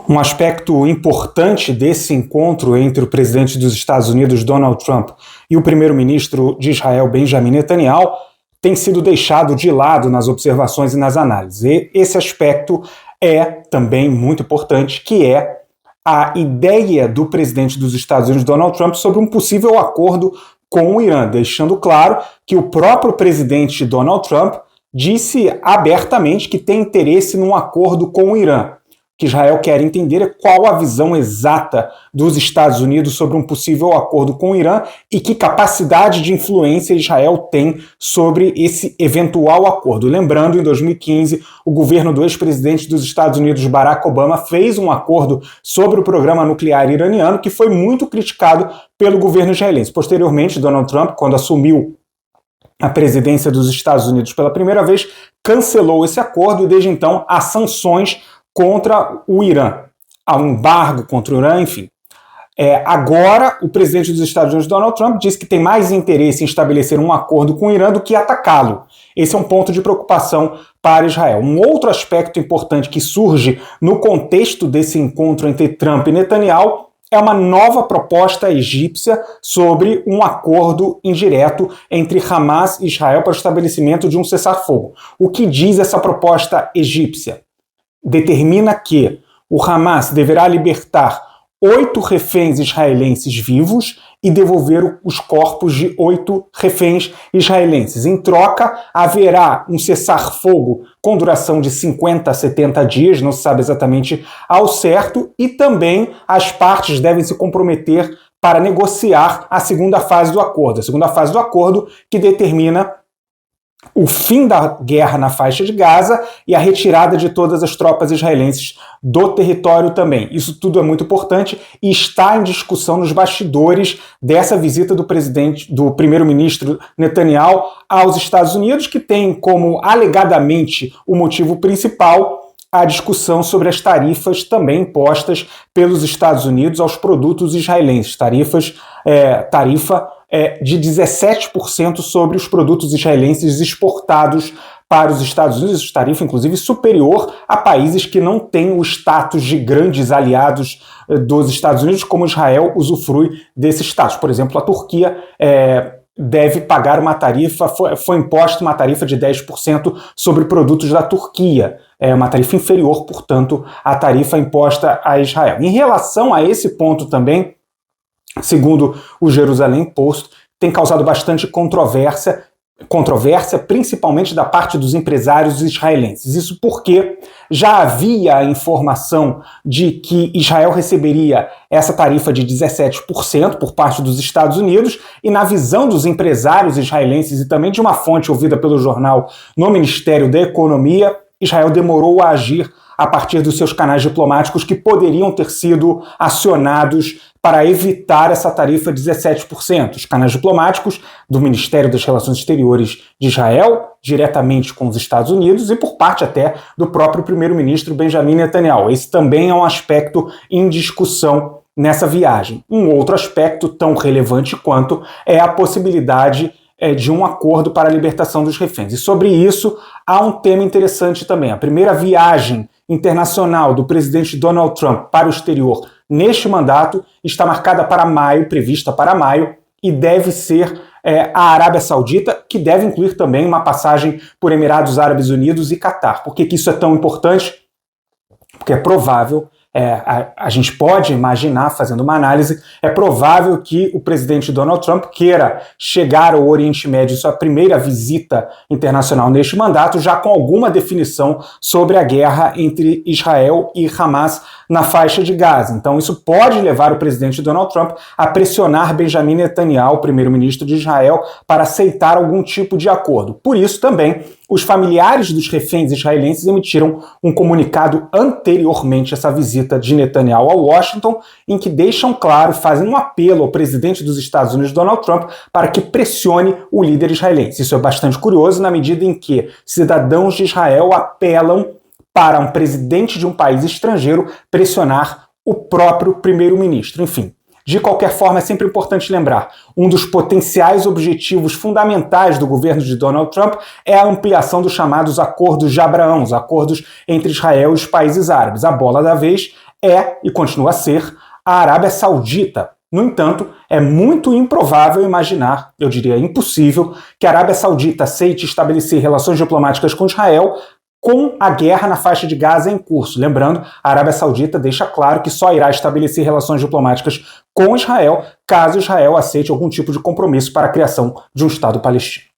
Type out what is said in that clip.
Um aspecto importante desse encontro entre o presidente dos Estados Unidos, Donald Trump, e o primeiro-ministro de Israel, Benjamin Netanyahu, tem sido deixado de lado nas observações e nas análises. E esse aspecto é também muito importante, que é a ideia do presidente dos Estados Unidos, Donald Trump, sobre um possível acordo com o Irã, deixando claro que o próprio presidente Donald Trump disse abertamente que tem interesse num acordo com o Irã. Que Israel quer entender é qual a visão exata dos Estados Unidos sobre um possível acordo com o Irã e que capacidade de influência Israel tem sobre esse eventual acordo. Lembrando, em 2015, o governo do ex-presidente dos Estados Unidos, Barack Obama, fez um acordo sobre o programa nuclear iraniano que foi muito criticado pelo governo israelense. Posteriormente, Donald Trump, quando assumiu a presidência dos Estados Unidos pela primeira vez, cancelou esse acordo e desde então há sanções contra o Irã, há um embargo contra o Irã, enfim. Agora, o presidente dos Estados Unidos, Donald Trump, diz que tem mais interesse em estabelecer um acordo com o Irã do que atacá-lo. Esse é um ponto de preocupação para Israel. Um outro aspecto importante que surge no contexto desse encontro entre Trump e Netanyahu é uma nova proposta egípcia sobre um acordo indireto entre Hamas e Israel para o estabelecimento de um cessar-fogo. O que diz essa proposta egípcia? Determina que o Hamas deverá libertar 8 reféns israelenses vivos e devolver os corpos de 8 reféns israelenses. Em troca, haverá um cessar-fogo com duração de 50 a 70 dias, não se sabe exatamente ao certo, e também as partes devem se comprometer para negociar a segunda fase do acordo. A segunda fase do acordo que determina o fim da guerra na faixa de Gaza e a retirada de todas as tropas israelenses do território também. Isso tudo é muito importante e está em discussão nos bastidores dessa visita do primeiro-ministro Netanyahu aos Estados Unidos, que tem como alegadamente o motivo principal a discussão sobre as tarifas também impostas pelos Estados Unidos aos produtos israelenses. Tarifa de 17% sobre os produtos israelenses exportados para os Estados Unidos, tarifa inclusive superior a países que não têm o status de grandes aliados dos Estados Unidos, como Israel usufrui desse status. Por exemplo, a Turquia deve pagar uma tarifa, foi imposta uma tarifa de 10% sobre produtos da Turquia, uma tarifa inferior, portanto, à tarifa imposta a Israel. Em relação a esse ponto também, segundo o Jerusalém Post, tem causado bastante controvérsia, principalmente da parte dos empresários israelenses. Isso porque já havia a informação de que Israel receberia essa tarifa de 17% por parte dos Estados Unidos, e na visão dos empresários israelenses e também de uma fonte ouvida pelo jornal no Ministério da Economia, Israel demorou a agir a partir dos seus canais diplomáticos que poderiam ter sido acionados para evitar essa tarifa de 17%. Os canais diplomáticos do Ministério das Relações Exteriores de Israel, diretamente com os Estados Unidos, e por parte até do próprio primeiro-ministro Benjamin Netanyahu. Esse também é um aspecto em discussão nessa viagem. Um outro aspecto tão relevante quanto é a possibilidade de um acordo para a libertação dos reféns. E sobre isso há um tema interessante também. A primeira viagem internacional do presidente Donald Trump para o exterior neste mandato está marcada para maio, prevista para maio, e deve ser a Arábia Saudita, que deve incluir também uma passagem por Emirados Árabes Unidos e Catar. Por que isso é tão importante? Porque é provável, a gente pode imaginar, fazendo uma análise, é provável que o presidente Donald Trump queira chegar ao Oriente Médio, sua primeira visita internacional neste mandato, já com alguma definição sobre a guerra entre Israel e Hamas na faixa de Gaza. Então isso pode levar o presidente Donald Trump a pressionar Benjamin Netanyahu, primeiro-ministro de Israel, para aceitar algum tipo de acordo. Por isso também, os familiares dos reféns israelenses emitiram um comunicado anteriormente a essa visita de Netanyahu a Washington, em que deixam claro, fazem um apelo ao presidente dos Estados Unidos, Donald Trump, para que pressione o líder israelense. Isso é bastante curioso na medida em que cidadãos de Israel apelam para um presidente de um país estrangeiro pressionar o próprio primeiro-ministro. Enfim, de qualquer forma, é sempre importante lembrar, um dos potenciais objetivos fundamentais do governo de Donald Trump é a ampliação dos chamados Acordos de Abraão, os acordos entre Israel e os países árabes. A bola da vez é, e continua a ser, a Arábia Saudita. No entanto, é muito improvável imaginar, eu diria impossível, que a Arábia Saudita aceite estabelecer relações diplomáticas com Israel com a guerra na faixa de Gaza em curso. Lembrando, a Arábia Saudita deixa claro que só irá estabelecer relações diplomáticas com Israel caso Israel aceite algum tipo de compromisso para a criação de um Estado palestino.